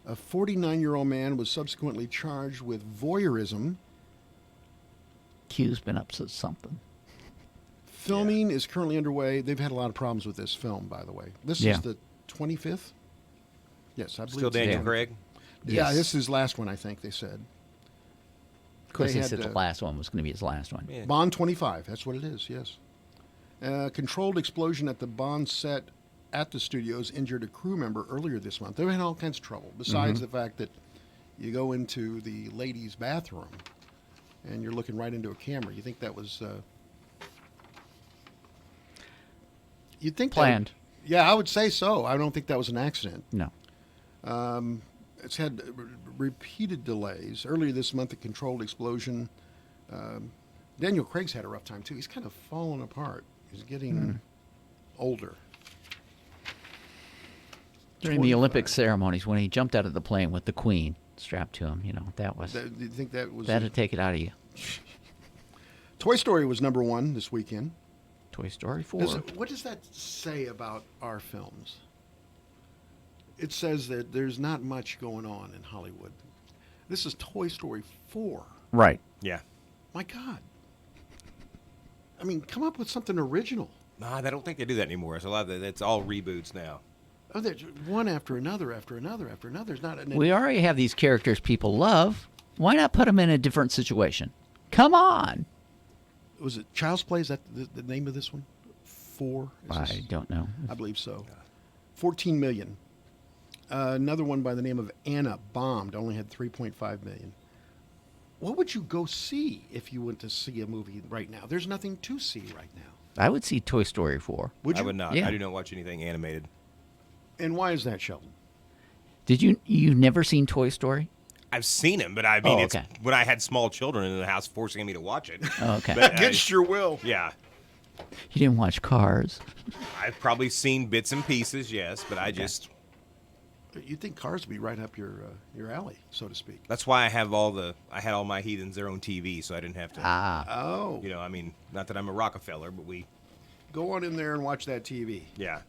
A 49-year-old man was subsequently charged with voyeurism. Q's been up to something. Filming is currently underway. They've had a lot of problems with this film, by the way. This Yeah. is the 25th? Yes, I believe Still it's the Daniel 25th. Craig? Yeah, Yes. this is his last one, I think they said. Of course, They they said had, the last one was going to be his last one. Bond 25, that's what it is, yes. Controlled explosion at the Bond set at the studios injured a crew member earlier this month. They've had all kinds of trouble, besides the fact that you go into the ladies' bathroom and you're looking right into a camera. You think that was... You'd think planned. Yeah, I would say so. I don't think that was an accident. No. It's had repeated delays. Earlier this month, a controlled explosion. Daniel Craig's had a rough time, too. He's kind of fallen apart. He's getting older. During the Olympic ceremonies, when he jumped out of the plane with the Queen strapped to him, that was... Do you think that was... That'd take it out of you. Toy Story was number one this weekend. Toy Story 4. What does that say about our films? It says that there's not much going on in Hollywood. This is Toy Story 4. Right. Yeah. My God. I mean, come up with something original. Nah, I don't think they do that anymore. It's a lot of it's all reboots now. Oh, there's one after another, after another, after another. There's not. We already have these characters people love. Why not put them in a different situation? Come on. Was it Child's Play? Is that the name of this one? 4? I don't know. I believe so. 14 million. Another one by the name of Anna bombed. Only had 3.5 million. What would you go see if you went to see a movie right now? There's nothing to see right now. I would see Toy Story 4. Would you? I would not. Yeah. I do not watch anything animated. And why is that, Sheldon? Did you never seen Toy Story? I've seen him, but I mean, okay. it's when I had small children in the house forcing me to watch it. Oh, okay. But, Against your will. Yeah. You didn't watch Cars? I've probably seen bits and pieces, yes, but I just... You'd think Cars would be right up your alley, so to speak. That's why I had all my heathens their own TV, so I didn't have to... Oh. I mean, not that I'm a Rockefeller, but we... Go on in there and watch that TV. Yeah.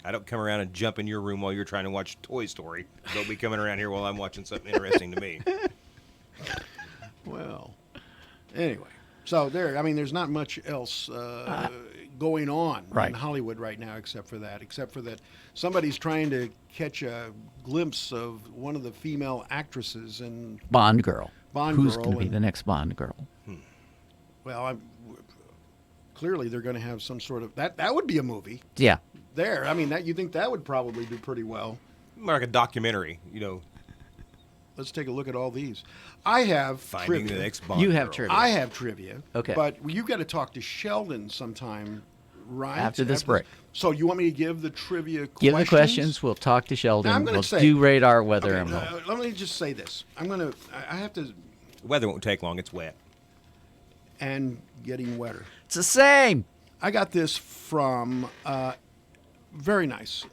I don't come around and jump in your room while you're trying to watch Toy Story. Don't be coming around here while I'm watching something interesting to me. Well, anyway. So there's not much else going on in Hollywood right now except for that somebody's trying to catch a glimpse of one of the female actresses in Bond Girl. Who's Girl going to be the next Bond Girl? Well, clearly they're going to have some sort of... That would be a movie. Yeah. There. I mean, you think that would probably do pretty well. More like a documentary, Let's take a look at all these. I have Finding trivia. the next Bond You have girl. trivia. I have trivia. Okay. But you've got to talk to Sheldon sometime, right? After this break. So you want me to give the trivia questions? Give the questions. We'll talk to Sheldon. Now, I'm gonna We'll say- do radar weather Okay, and we'll... let me just say this. I have to... The weather won't take long. It's wet. And getting wetter. It's the same. I got this from very nice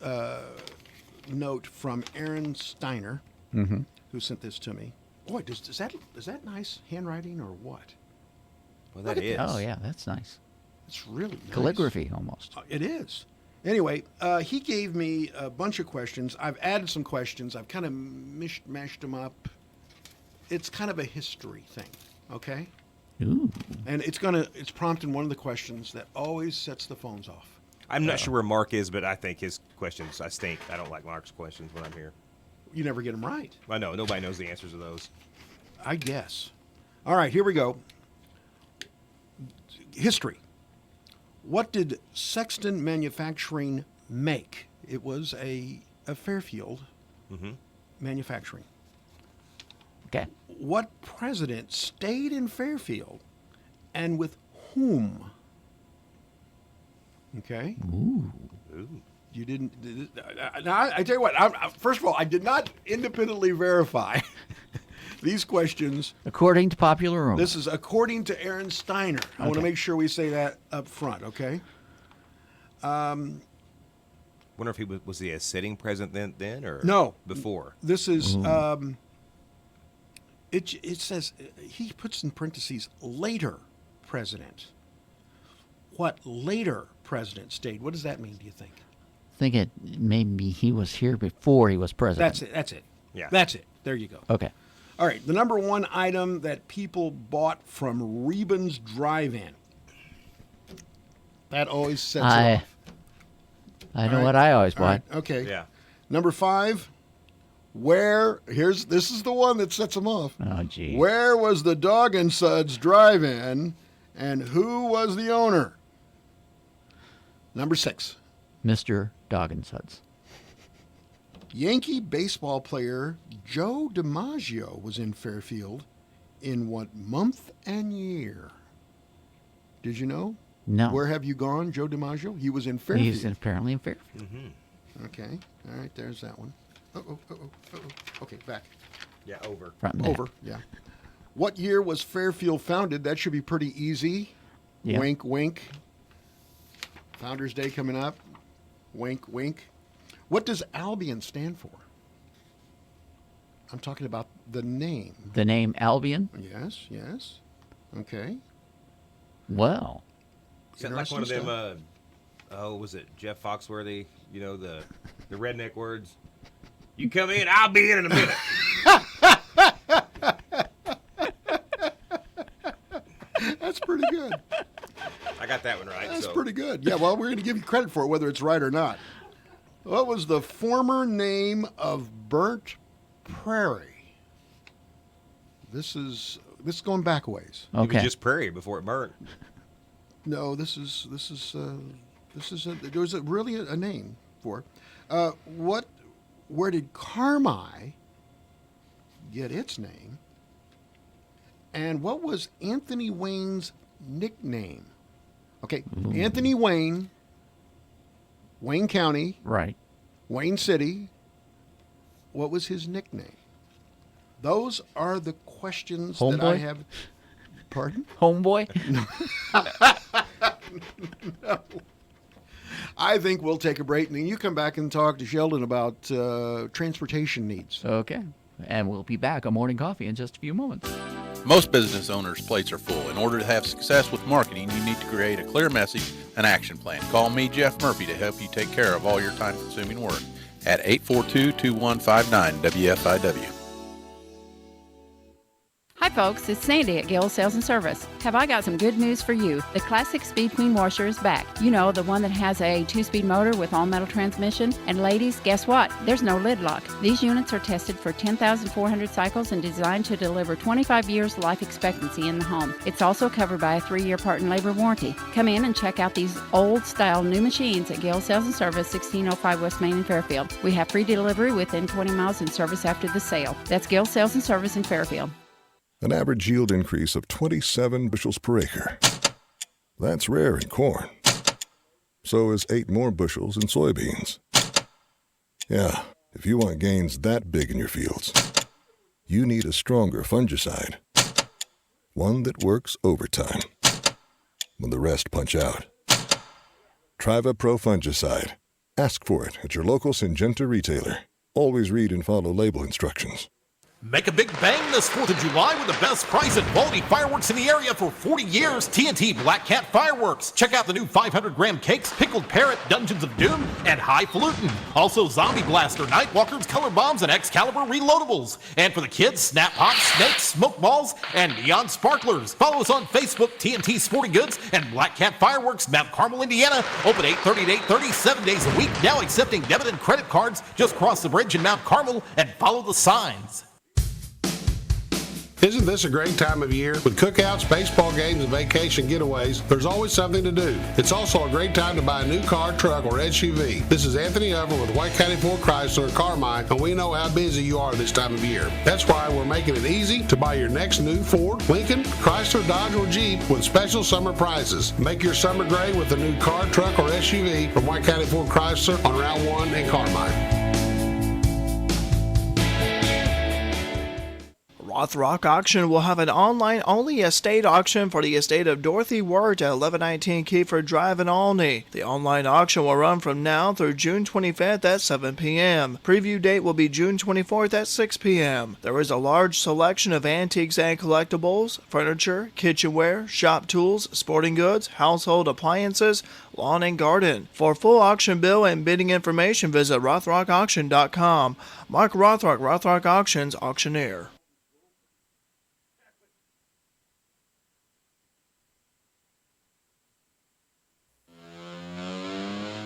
note from Aaron Steiner, who sent this to me. Boy, is that nice handwriting or what? Well, Look that at is. Oh, yeah, that's nice. It's really nice. Calligraphy, almost. It is. Anyway, he gave me a bunch of questions. I've added some questions. I've kind of mashed them up. It's kind of a history thing, okay? Ooh. And it's prompting one of the questions that always sets the phones off. I'm not sure where Mark is, but I think his questions, I stink. I don't like Mark's questions when I'm here. You never get them right. I know. Nobody knows the answers to those. I guess. All right, here we go. History. What did Sexton Manufacturing make? It was a Fairfield manufacturing. Okay. What president stayed in Fairfield and with whom? Okay. Ooh. You didn't. Now, I tell you what. First of all, I did not independently verify these questions. According to popular rumor. This is according to Aaron Steiner. I want to make sure we say that up front, okay? Wonder if was he a sitting president then or No. before? This is. It says he puts in parentheses later president. What later president stayed? What does that mean? Do you think? I think it maybe he was here before he was president. That's it. Yeah. That's it. There you go. Okay. All right. The number one item that people bought from Reban's Drive-In. That always sets it off. I know what I always bought. Right, okay. Yeah. Number 5. This is the one that sets them off. Oh, gee. Where was the Dog and Suds Drive-In, and who was the owner? Number 6. Mr. Dog and Suds. Yankee baseball player Joe DiMaggio was in Fairfield in what month and year? Did you know? No. Where have you gone, Joe DiMaggio? He was in Fairfield. He's apparently in Fairfield. Mm-hmm. Okay. All right, there's that one. Okay, back. Yeah, over. Front and back. Over, yeah. What year was Fairfield founded? That should be pretty easy. Yeah. Wink, wink. Founders Day coming up. Wink, wink. What does Albion stand for? I'm talking about the name. The name Albion? Yes, yes. Okay. Well. Is that like one of them, was it Jeff Foxworthy? You know, the redneck words? You come in, I'll be in a minute. That's pretty good. I got that one right. That's pretty good. Yeah, well, we're going to give you credit for it, whether it's right or not. What was the former name of Burnt Prairie? This is going back a ways. It was just prairie before it burnt. No, there was really a name for it. Where did Carmi get its name? And what was Anthony Wayne's nickname? Okay, Anthony Wayne, Wayne County, right? Wayne City. What was his nickname? Those are the questions that I have. Pardon? Homeboy? No. I think we'll take a break, and then you come back and talk to Sheldon about transportation needs. Okay. And we'll be back on Morning Coffee in just a few moments. Most business owners' plates are full. In order to have success with marketing, you need to create a clear message and action plan. Call me, Jeff Murphy, to help you take care of all your time-consuming work at 842-2159 WFIW. Hi folks, it's Sandy at Gale Sales and Service. Have I got some good news for you? The classic Speed Queen washer is back. You know, the one that has a 2-speed motor with all-metal transmission. And ladies, guess what? There's no lid lock. These units are tested for 10,400 cycles and designed to deliver 25 years life expectancy in the home. It's also covered by a 3-year part and labor warranty. Come in and check out these old-style new machines at Gale Sales and Service, 1605 West Main in Fairfield. We have free delivery within 20 miles and service after the sale. That's Gale Sales and Service in Fairfield. An average yield increase of 27 bushels per acre. That's rare in corn. So is 8 more bushels in soybeans. Yeah, if you want gains that big in your fields, you need a stronger fungicide. One that works overtime, when the rest punch out. Triva Pro Fungicide. Ask for it at your local Syngenta retailer. Always read and follow label instructions. Make a big bang this 4th of July with the best price and quality fireworks in the area for 40 years. TNT Black Cat Fireworks. Check out the new 500-gram cakes, Pickled Parrot, Dungeons of Doom, and Highfalutin. Also Zombie Blaster, Nightwalkers, Color Bombs, and Excalibur reloadables. And for the kids, Snap Pops, Snakes, Smoke Balls, and Neon Sparklers. Follow us on Facebook, TNT Sporting Goods, and Black Cat Fireworks, Mount Carmel, Indiana. Open 8:30 to 8:30, 7 days a week. Now accepting debit and credit cards. Just cross the bridge in Mount Carmel and follow the signs. Isn't this a great time of year? With cookouts, baseball games, and vacation getaways, there's always something to do. It's also a great time to buy a new car, truck, or SUV. This is Anthony Over with White County Ford Chrysler Carmine, and we know how busy you are this time of year. That's why we're making it easy to buy your next new Ford, Lincoln, Chrysler, Dodge, or Jeep with special summer prices. Make your summer great with a new car, truck, or SUV from White County Ford Chrysler on Route 1 in Carmine. Rothrock Auction will have an online-only estate auction for the estate of Dorothy Wirt at 1119 Kiefer Drive in Olney. The online auction will run from now through June 25th at 7 p.m. Preview date will be June 24th at 6 p.m. There is a large selection of antiques and collectibles, furniture, kitchenware, shop tools, sporting goods, household appliances, lawn and garden. For full auction bill and bidding information, visit rothrockauction.com. Mark Rothrock, Rothrock Auctions, auctioneer.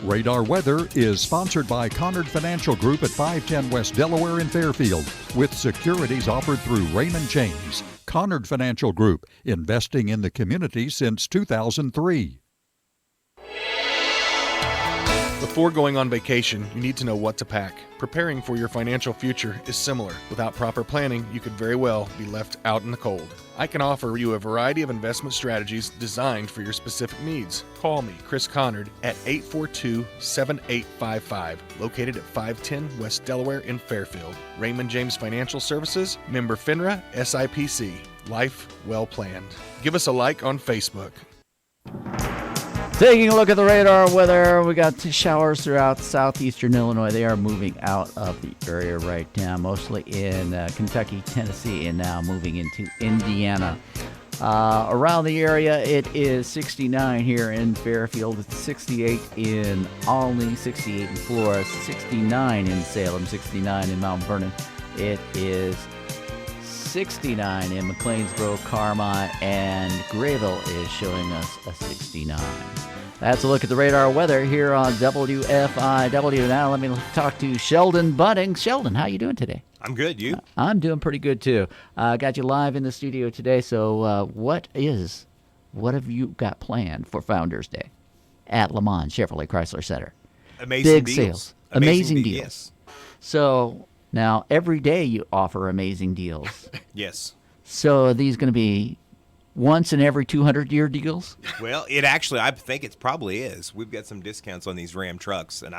Radar Weather is sponsored by Conard Financial Group at 510 West Delaware in Fairfield, with securities offered through Raymond James. Conard Financial Group, investing in the community since 2003. Before going on vacation, you need to know what to pack. Preparing for your financial future is similar. Without proper planning, you could very well be left out in the cold. I can offer you a variety of investment strategies designed for your specific needs. Call me, Chris Connard, at 842-7855, located at 510 West Delaware in Fairfield. Raymond James Financial Services, member FINRA, SIPC. Life well planned. Give us a like on Facebook. Taking a look at the radar weather, we got showers throughout southeastern Illinois. They are moving out of the area right now, mostly in Kentucky, Tennessee, and now moving into Indiana. Around the area, it is 69 here in Fairfield. It's 68 in Olney, 68 in Flora, 69 in Salem, 69 in Mount Vernon. It is 69 in McLeansboro, Carmi, and Grayville is showing us a 69. That's a look at the radar weather here on WFIW. Now let me talk to Sheldon Budding. Sheldon, how you doing today? I'm good. You? I'm doing pretty good too. Got you live in the studio today. So what have you got planned for Founders Day at Le Mans Chevrolet Chrysler Center? Amazing Big deals. sales. Amazing deals. Yes. So now every day you offer amazing deals. Yes. So are these going to be once in every 200-year deals? Well, I think it probably is. We've got some discounts on these Ram trucks, and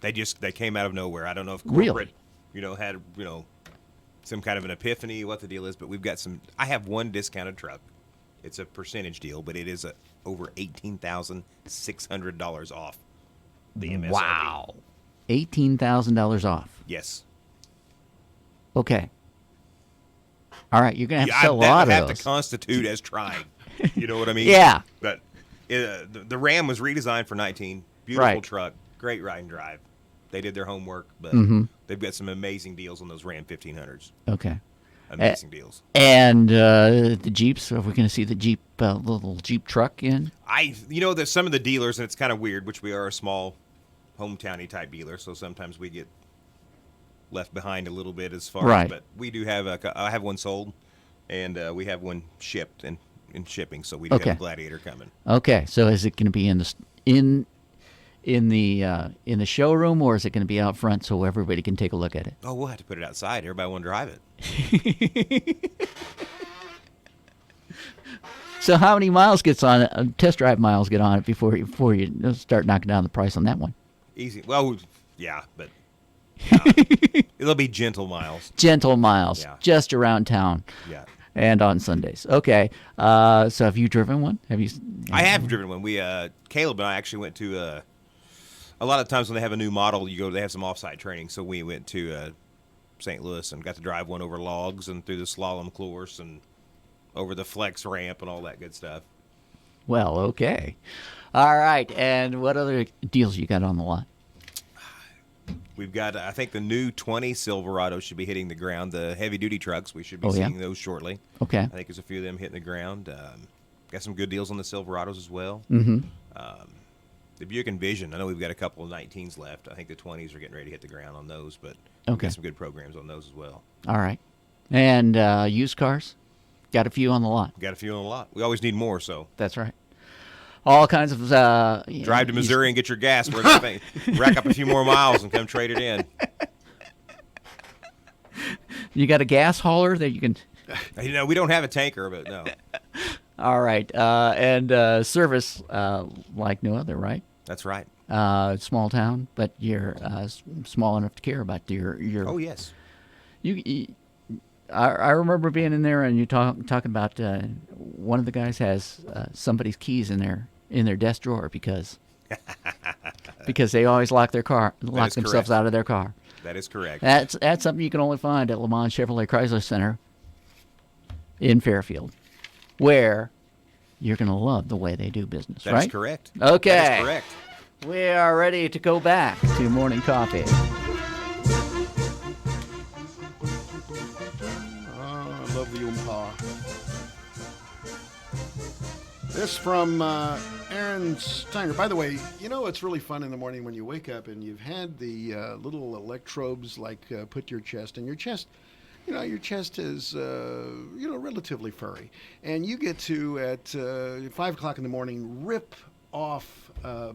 they came out of nowhere. I don't know if corporate, had some kind of an epiphany, what the deal is, but we've got some. I have one discounted truck. It's a percentage deal, but it is over $18,600 off the MSRP. Wow, $18,000 off. Yes. Okay. All right, you're going to have to sell a lot of those. That would have to constitute as trying. You know what I mean? Yeah. But the Ram was redesigned for 19. Beautiful Right. truck. Great ride and drive. They did their homework, but they've got some amazing deals on those Ram 1500s. Okay. Amazing deals. And the Jeeps, are we going to see the Jeep, little Jeep truck in? There's some of the dealers, and it's kind of weird, which we are a small hometowny type dealer, so sometimes we get left behind a little bit as far Right. as, but we do have I have one sold, and we have one shipped and in shipping, so we do have a Gladiator coming. Okay, so is it going to be in the showroom, or is it going to be out front so everybody can take a look at it? Oh, we'll have to put it outside. Everybody want to drive it. So how many miles gets on it? Test drive miles get on it before you start knocking down the price on that one? Easy. Well, yeah, but it'll be gentle miles. Gentle miles, Yeah. just around town. Yeah. And on Sundays. Okay. So have you driven one? Have you? I have driven one. We Caleb and I actually went to a lot of times when they have a new model, they have some off-site training. So we went to St. Louis and got to drive one over logs and through the slalom course and over the flex ramp and all that good stuff. Well, okay. All right. And what other deals you got on the lot? We've got, I think, the new 20 Silverado should be hitting the ground. The heavy-duty trucks, we should be Oh, yeah? seeing those shortly. Okay. I think there's a few of them hitting the ground. Got some good deals on the Silverados as well. Mm-hmm. The Buick Envision, I know we've got a couple of 19s left. I think the 20s are getting ready to hit the ground on those, but we've Okay. got some good programs on those as well. All right. And used cars? Got a few on the lot. Got a few on the lot. We always need more, so. That's right. All kinds of... Drive to Missouri and get your gas. Rack up a few more miles and come trade it in. You got a gas hauler that you can... We don't have a tanker, but no. All right. And service like no other, right? That's right. Small town, but you're small enough to care about your... Oh, yes. I remember being in there and you talking about one of the guys has somebody's keys in their desk drawer because they always lock themselves out of their car. That is correct. That's something you can only find at Le Mans Chevrolet Chrysler Center in Fairfield, where you're going to love the way they do business, right? That is correct. Okay. That is correct. We are ready to go back to morning coffee. I love the Oompa. This from Aaron Steiner. By the way, it's really fun in the morning when you wake up and you've had the little electrodes put to your chest, and your chest, your chest is, relatively furry. And you get to, at 5 o'clock in the morning, rip off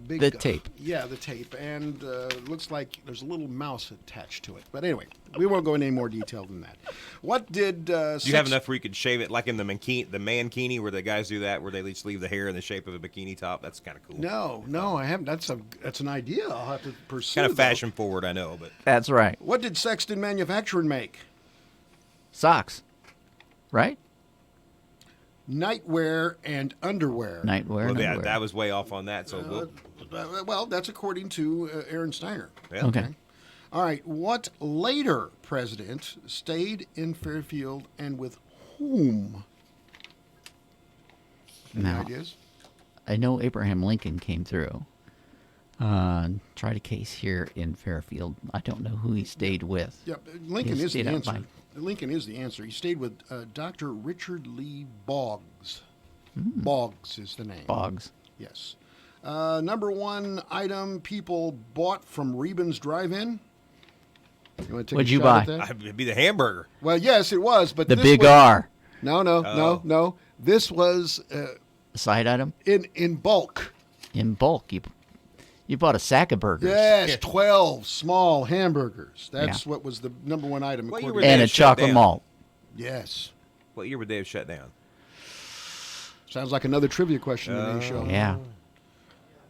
big The tape. Yeah, the tape, and looks like there's a little mouse attached to it. But anyway, we won't go into any more detail than that. What did? Do you have enough where you could shave it, like in the mankini, where the guys do that, where they just leave the hair in the shape of a bikini top? That's kind of cool. No, I haven't. That's an idea. I'll have to pursue. Kind of fashion forward, I know, but That's right. What did Sexton Manufacturing make? Socks, right? Nightwear and underwear. Nightwear well, and yeah, underwear. that was way off on that. So Well, that's according to Aaron Steiner. Yeah. Okay. All right. What later president stayed in Fairfield and with whom? Any Now, ideas? I know Abraham Lincoln came through. Tried a case here in Fairfield. I don't know who he stayed with. Yeah, Lincoln He is the stayed up answer. by- Lincoln is the answer. He stayed with Dr. Richard Lee Boggs. Boggs is the name. Boggs. Yes. Number one item people bought from Reben's Drive-In. You want to take What'd a you shot buy? at that? It'd be the hamburger. Well, yes, it was, but The this Big was, R. No. This was Side item? in bulk. In bulk. You bought a sack of burgers. Yes, 12 small hamburgers. That's what was the number one item. What year according were to- they And a shut chocolate down? malt. Yes. What year would they have shut down? Sounds like another trivia question today, show. Yeah.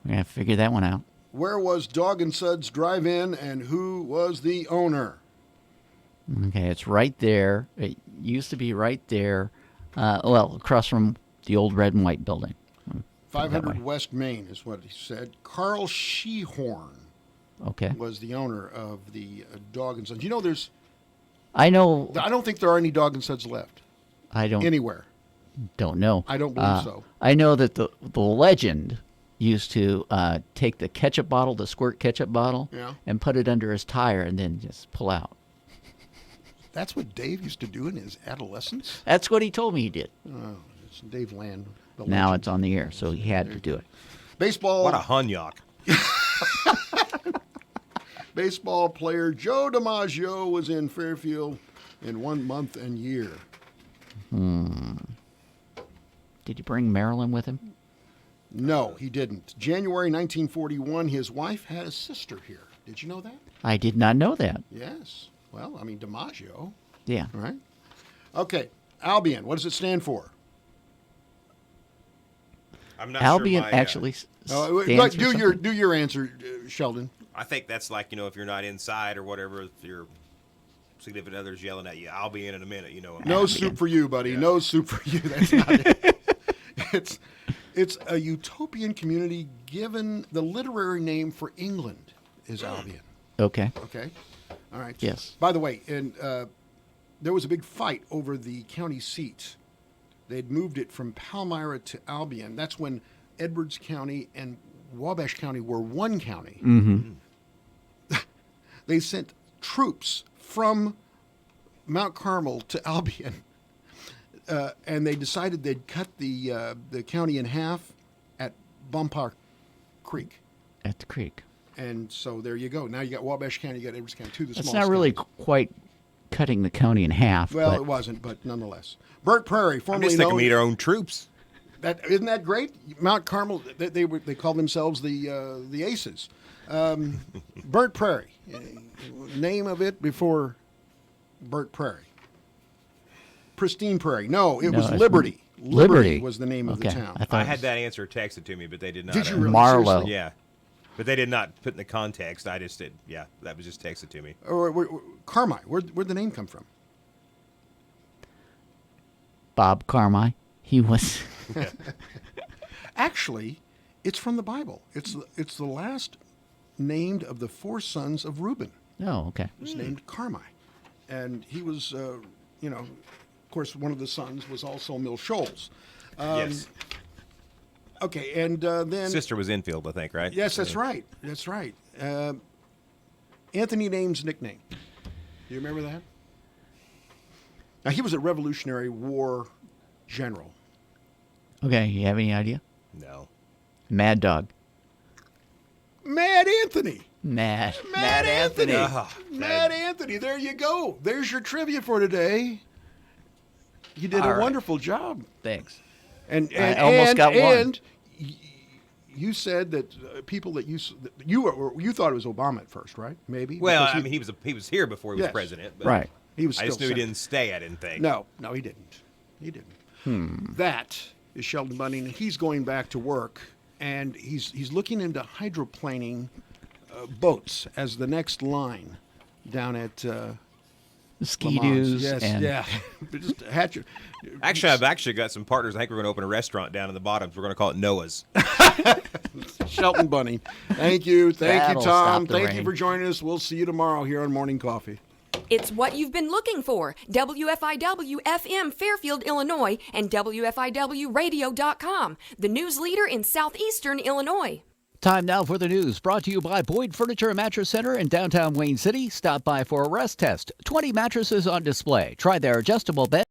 We're going to figure that one out. Where was Dog and Suds Drive-In and who was the owner? Okay, it's right there. It used to be right there. Across from the old red and white building. Put it that 500 way. West Main is what he said. Carl Shehorn Okay. was the owner of the Dog and Suds. You know, I know. I don't think there are any Dog and Suds left I don't. anywhere. Don't know. I don't believe so. I know that the legend used to take the ketchup bottle, the squirt ketchup bottle, Yeah. and put it under his tire and then just pull out. That's what Dave used to do in his adolescence. That's what he told me he did. Oh, it's Dave Land. the Now legend. it's on the air, so he had to do it. Baseball. What a hunyok. Baseball player Joe DiMaggio was in Fairfield in 1 month and year. Did he bring Marilyn with him? No, he didn't. January 1941, his wife had a sister here. Did you know that? I did not know that. Yes. Well, I mean, DiMaggio. Yeah. All right. Okay. Albion. What does it stand for? I'm not Albion sure my, actually But stands for something. do your answer, Sheldon. I think that's like, if you're not inside or whatever, if your significant other's yelling at you, I'll be in a minute, No soup for you, buddy. Yeah. No soup for you. That's not it. It's a utopian community given the literary name for England is Albion. Okay. Okay. All right. Yes. By the way, there was a big fight over the county seat. They'd moved it from Palmyra to Albion. That's when Edwards County and Wabash County were one county. Mm-hmm. They sent troops from Mount Carmel to Albion, and they decided they'd cut the county in half at Bumpar Creek. At the creek. And so there you go. Now you got Wabash County, you got Edwards County, two of the That's smallest not really counties. quite cutting the county in half. Well, but it wasn't, but nonetheless. Burt Prairie, I'm formerly just thinking known. we need our own troops. Isn't that great? Mount Carmel, they call themselves the Aces. Burt Prairie, name of it before Burt Prairie. Pristine Prairie. No, it was it's Liberty. Liberty was the name of the Okay. town. I thought I it had was that answer texted to me, but they did not. Did you really? Marlowe. Seriously? Yeah. But they did not put in the context. I just did. Yeah, that was just texted to me. Carmi. Where'd the name come from? Bob Carmi. He was. Actually, it's from the Bible. It's the last named of the four sons of Reuben. Oh, okay. It was named Carmi. And he was, of course, one of the sons was also Mill Scholes. Yes. Okay, and then... Sister was infield, I think, right? Yes, that's right. That's right. Anthony Name's nickname. Do you remember that? Now, he was a Revolutionary War general. Okay, you have any idea? No. Mad Dog. Mad Anthony. Mad Anthony. Oh, Mad Anthony. There you go. There's your trivia for today. You did All a right. wonderful job. Thanks. And I almost got one. And you said that people that you thought it was Obama at first, right? Maybe. Well, Because I mean, he was here before he was Yes. president. But Right. He was I just still knew he Senate. didn't stay. I didn't think. No, he didn't. He didn't. That is Sheldon Bunning. He's going back to work, and he's looking into hydroplaning boats as the next line down at Ski-Doos Yes, and- yeah. Just hatch. Actually, I've actually got some partners. I think we're going to open a restaurant down in the bottoms. We're going to call it Noah's. Shelton Bunning. Thank you. Thank That'll you, Tom. stop the Thank you rain. for joining us. We'll see you tomorrow here on Morning Coffee. It's what you've been looking for. WFIW FM Fairfield, Illinois, and WFIWradio.com, the news leader in southeastern Illinois. Time now for the news, brought to you by Boyd Furniture and Mattress Center in downtown Wayne City. Stop by for a rest test. 20 mattresses on display. Try their adjustable bed.